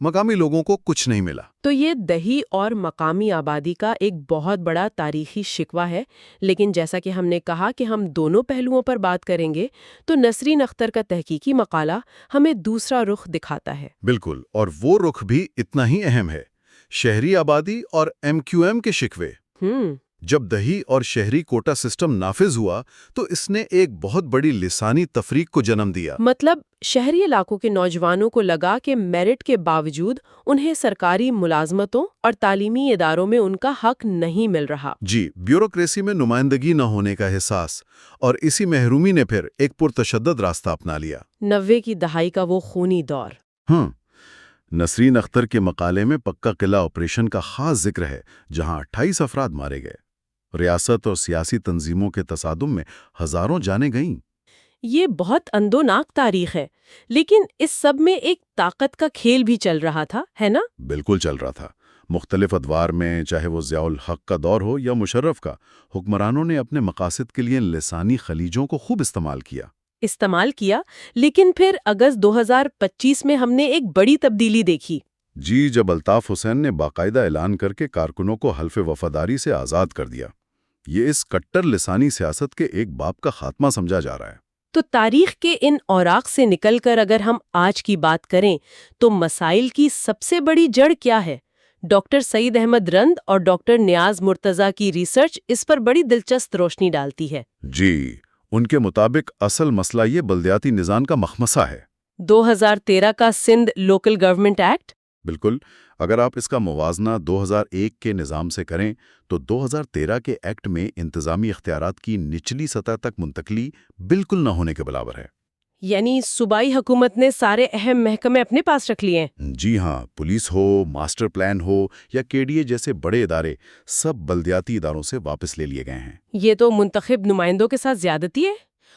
مقامی لوگوں کو کچھ نہیں ملا۔ تو یہ دیہی اور مقامی آبادی کا ایک بہت بڑا تاریخی شکوہ ہے، لیکن جیسا کہ ہم نے کہا کہ ہم دونوں پہلوؤں پر بات کریں گے، تو نسرین اختر کا تحقیقی مقالہ ہمیں دوسرا رخ دکھاتا ہے۔ بالکل، اور وہ رخ بھی اتنا ہی اہم ہے، شہری آبادی اور MQM کے شکوے۔ جب دیہی اور شہری کوٹا سسٹم نافذ ہوا تو اس نے ایک بہت بڑی لسانی تفریق کو جنم دیا۔ مطلب شہری علاقوں کے نوجوانوں کو لگا کہ میرٹ کے باوجود انہیں سرکاری ملازمتوں اور تعلیمی اداروں میں ان کا حق نہیں مل رہا۔ جی، بیوروکریسی میں نمائندگی نہ ہونے کا احساس، اور اسی محرومی نے پھر ایک پرتشدد راستہ اپنا لیا۔ 90 کی دہائی کا وہ خونی دور۔ نسرین اختر کے مقالے میں پکا قلعہ آپریشن کا خاص ذکر ہے، جہاں 28 افراد مارے گئے۔ ریاست اور سیاسی تنظیموں کے تصادم میں ہزاروں جانیں گئیں۔ یہ بہت اندوناک تاریخ ہے، لیکن اس سب میں ایک طاقت کا کھیل بھی چل رہا تھا، ہے نا؟ بالکل چل رہا تھا۔ مختلف ادوار میں، چاہے وہ ضیاء الحق کا دور ہو یا مشرف کا، حکمرانوں نے اپنے مقاصد کے لیے لسانی خلیجوں کو خوب استعمال کیا، لیکن پھر اگست 2025 میں ہم نے ایک بڑی تبدیلی دیکھی۔ جی، جب الطاف حسین نے باقاعدہ اعلان کر کے کارکنوں کو حلف وفاداری سے آزاد کر دیا۔ یہ اس کٹر لسانی سیاست کے ایک باب کا خاتمہ سمجھا جا رہا ہے۔ تو تاریخ کے ان اوراق سے نکل کر اگر ہم آج کی بات کریں تو مسائل کی سب سے بڑی جڑ کیا ہے؟ ڈاکٹر سعید احمد رند اور ڈاکٹر نیاز مرتضیٰ کی ریسرچ اس پر بڑی دلچسپ روشنی ڈالتی ہے۔ جی، ان کے مطابق اصل مسئلہ یہ بلدیاتی نظام کا مخمصہ ہے۔ 2013 کا سندھ لوکل گورنمنٹ ایکٹ۔ بالکل، اگر آپ اس کا موازنہ 2001 کے نظام سے کریں تو 2013 کے ایکٹ میں انتظامی اختیارات کی نچلی سطح تک منتقلی بالکل نہ ہونے کے برابر ہے۔ یعنی صوبائی حکومت نے سارے اہم محکمے اپنے پاس رکھ لیے ہیں۔ جی ہاں، پولیس ہو، ماسٹر پلان ہو یا KDA جیسے بڑے ادارے، سب بلدیاتی اداروں سے واپس لے لیے گئے ہیں۔ یہ تو منتخب نمائندوں کے ساتھ زیادتی ہے۔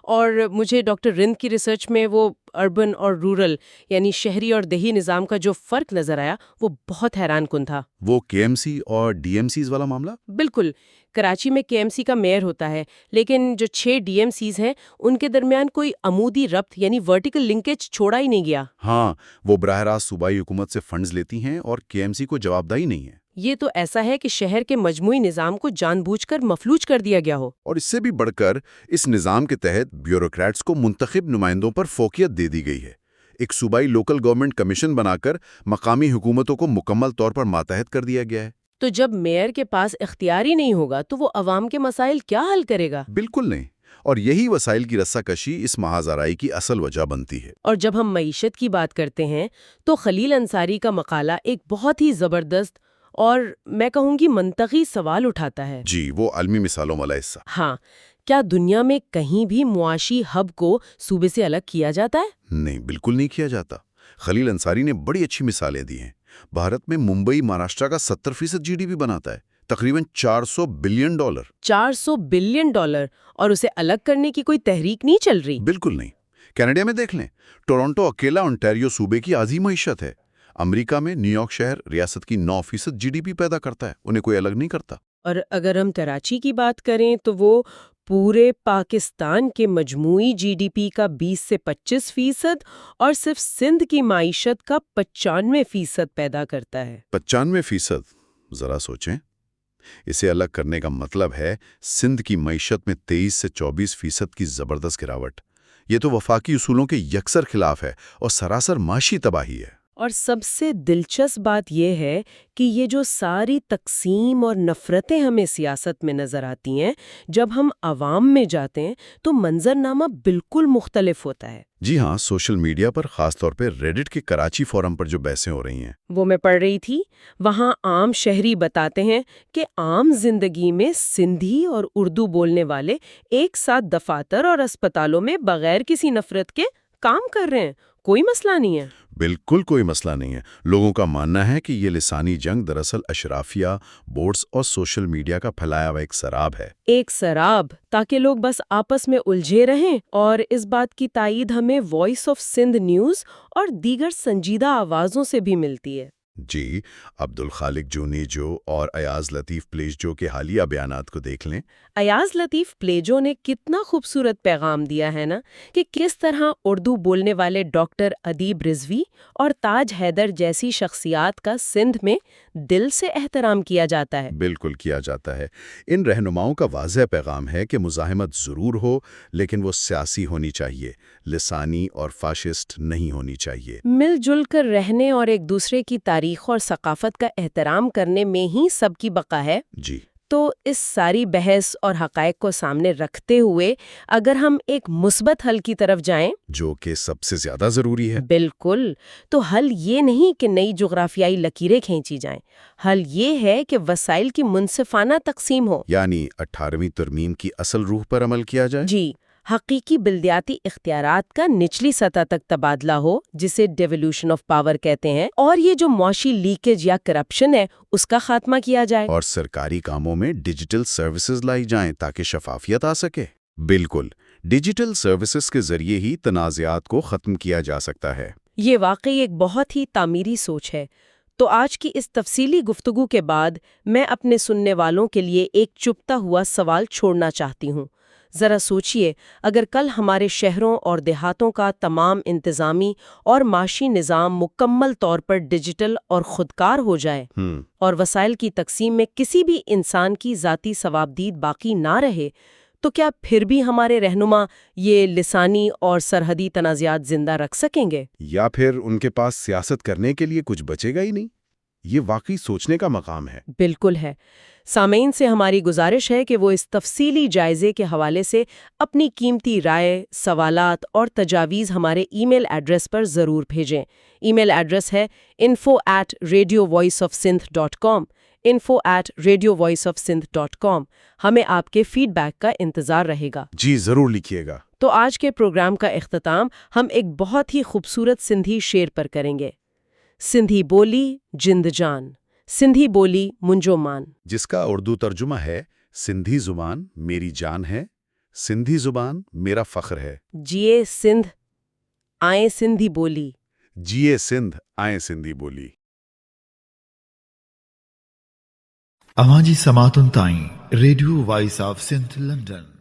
اور مجھے ڈاکٹر رند کی ریسرچ میں وہ اربن اور رورل یعنی شہری اور دیہی نظام کا جو فرق نظر آیا وہ بہت حیران کن تھا۔ وہ KMC اور DMCs والا معاملہ؟ بالکل، کراچی میں KMC کا میئر ہوتا ہے، لیکن جو 6 DMCs ہیں ان کے درمیان کوئی عمودی ربط یعنی ورٹیکل لنکیج چھوڑا ہی نہیں گیا۔ ہاں، وہ براہ راست صوبائی حکومت سے فنڈز لیتی ہیں اور KMC کو جوابدہی نہیں ہے۔ یہ تو ایسا ہے کہ شہر کے مجموعی نظام کو جان بوجھ کر مفلوج کر دیا گیا ہو۔ اور اس سے بھی بڑھ کر اس نظام کے تحت بیوروکریٹس کو منتخب نمائندوں پر فوقیت دے دی گئی ہے۔ ایک صوبائی لوکل گورنمنٹ کمیشن بنا کر مقامی حکومتوں کو مکمل طور پر ماتحت کر دیا گیا ہے۔ تو جب میئر کے پاس اختیار ہی نہیں ہوگا تو وہ عوام کے مسائل کیا حل کرے گا؟ بالکل نہیں، اور یہی وسائل کی رسہ کشی اس محاذرائی کی اصل وجہ بنتی ہے۔ اور جب ہم معیشت کی بات کرتے ہیں تو خلیل انصاری کا مقالہ ایک بہت ہی زبردست اور میں کہوں گی منطقی سوال اٹھاتا ہے۔ جی، وہ عالمی مثالوں والا حصہ۔ ہاں، کیا دنیا میں کہیں بھی معاشی ہب کو صوبے سے الگ کیا جاتا ہے؟ نہیں، بالکل نہیں کیا جاتا۔ خلیل انصاری نے بڑی اچھی مثالیں دی ہیں۔ بھارت میں ممبئی مہاراشٹر کا 70% GDP بناتا ہے، تقریباً $400 بلین۔ $400 بلین، اور اسے الگ کرنے کی کوئی تحریک نہیں چل رہی؟ بالکل نہیں۔ کینیڈا میں دیکھ لیں، ٹورنٹو اکیلا انٹیریو صوبے کی آدھی معیشت ہے۔ امریکہ میں نیو یارک شہر ریاست کی 9% GDP پیدا کرتا ہے، انہیں کوئی الگ نہیں کرتا۔ اور اگر ہم کراچی کی بات کریں تو وہ پورے پاکستان کے مجموعی GDP کا 20 سے 25% اور صرف سندھ کی معیشت کا 95% پیدا کرتا ہے۔ 95%؟ ذرا سوچیں، اسے الگ کرنے کا مطلب ہے سندھ کی معیشت میں 23 سے 24% کی زبردست گراوٹ۔ یہ تو وفاقی اصولوں کے یکسر خلاف ہے اور سراسر معاشی تباہی ہے۔ اور سب سے دلچسپ بات یہ ہے کہ یہ جو ساری تقسیم اور نفرتیں ہمیں سیاست میں نظر آتی ہیں، جب ہم عوام میں جاتے ہیں تو منظرنامہ بالکل مختلف ہوتا ہے۔ جی ہاں، سوشل میڈیا پر، خاص طور پہ ریڈٹ کے کراچی فورم پر جو بحثیں ہو رہی ہیں وہ میں پڑھ رہی تھی۔ وہاں عام شہری بتاتے ہیں کہ عام زندگی میں سندھی اور اردو بولنے والے ایک ساتھ دفاتر اور اسپتالوں میں بغیر کسی نفرت کے کام کر رہے ہیں، کوئی مسئلہ نہیں ہے۔ بالکل کوئی مسئلہ نہیں ہے۔ لوگوں کا ماننا ہے کہ یہ لسانی جنگ دراصل اشرافیہ، بورڈز اور سوشل میڈیا کا پھیلایا ہوا ایک سراب ہے۔ ایک سراب، تاکہ لوگ بس آپس میں الجھے رہیں۔ اور اس بات کی تائید ہمیں وائس آف سندھ نیوز اور دیگر سنجیدہ آوازوں سے بھی ملتی ہے۔ جی، عبدالخالق جونیجو اور ایاز لطیف پلیجو کے حالیہ بیانات کو دیکھ لیں۔ ایاز لطیف پلیجو نے کتنا خوبصورت پیغام دیا ہے نا، کہ کس طرح اردو بولنے والے ڈاکٹر ادیب رضوی اور تاج حیدر جیسی شخصیات کا سندھ میں دل سے احترام کیا جاتا ہے۔ بالکل کیا جاتا ہے۔ ان رہنماؤں کا واضح پیغام ہے کہ مزاحمت ضرور ہو، لیکن وہ سیاسی ہونی چاہیے، لسانی اور فاشسٹ نہیں ہونی چاہیے۔ مل جل کر رہنے اور ایک دوسرے کی تاریخ اور ثقافت کا احترام کرنے میں ہی سب کی بقا ہے۔ جی، تو اس ساری بحث اور حقائق کو سامنے رکھتے ہوئے اگر ہم ایک مثبت حل کی طرف جائیں، جو کہ سب سے زیادہ ضروری ہے۔ بالکل، تو حل یہ نہیں کہ نئی جغرافیائی لکیریں کھینچی جائیں، حل یہ ہے کہ وسائل کی منصفانہ تقسیم ہو، یعنی 18ویں ترمیم کی اصل روح پر عمل کیا جائے۔ جی، حقیقی بلدیاتی اختیارات کا نچلی سطح تک تبادلہ ہو، جسے ڈیولوشن آف پاور کہتے ہیں، اور یہ جو معاشی لیکیج یا کرپشن ہے اس کا خاتمہ کیا جائے، اور سرکاری کاموں میں ڈیجیٹل سروسز لائی جائیں تاکہ شفافیت آ سکے۔ بالکل، ڈیجیٹل سروسز کے ذریعے ہی تنازعات کو ختم کیا جا سکتا ہے۔ یہ واقعی ایک بہت ہی تعمیری سوچ ہے۔ تو آج کی اس تفصیلی گفتگو کے بعد میں اپنے سننے والوں کے لیے ایک چپتا ہوا سوال چھوڑنا چاہتی ہوں۔ ذرا سوچئے، اگر کل ہمارے شہروں اور دیہاتوں کا تمام انتظامی اور معاشی نظام مکمل طور پر ڈیجیٹل اور خودکار ہو جائے اور وسائل کی تقسیم میں کسی بھی انسان کی ذاتی ثوابدید باقی نہ رہے، تو کیا پھر بھی ہمارے رہنما یہ لسانی اور سرحدی تنازعات زندہ رکھ سکیں گے؟ یا پھر ان کے پاس سیاست کرنے کے لیے کچھ بچے گا ہی نہیں؟ یہ واقعی سوچنے کا مقام ہے۔ بالکل ہے۔ سامعین سے ہماری گزارش ہے کہ وہ اس تفصیلی جائزے کے حوالے سے اپنی قیمتی رائے، سوالات اور تجاویز ہمارے ای میل ایڈریس پر ضرور بھیجیں۔ ای میل ایڈریس ہے info@radiovoiceofsindh.com info@radiovoiceofsindh.com۔ ہمیں آپ کے فیڈ بیک کا انتظار رہے گا۔ جی، ضرور لکھیے گا۔ تو آج کے پروگرام کا اختتام ہم ایک بہت ہی خوبصورت سندھی شعر پر کریں گے۔ سندھی بولی جند جان، سندھی بولی منجو مان، جس کا اردو ترجمہ ہے سندھی زبان میری جان ہے، سندھی زبان میرا فخر ہے۔ جیے سندھ آئیں سندھی بولی۔ جیے سندھ آئیں سندھی بولی۔ اواں جی سماعتن تائیں radio voice of Sindh London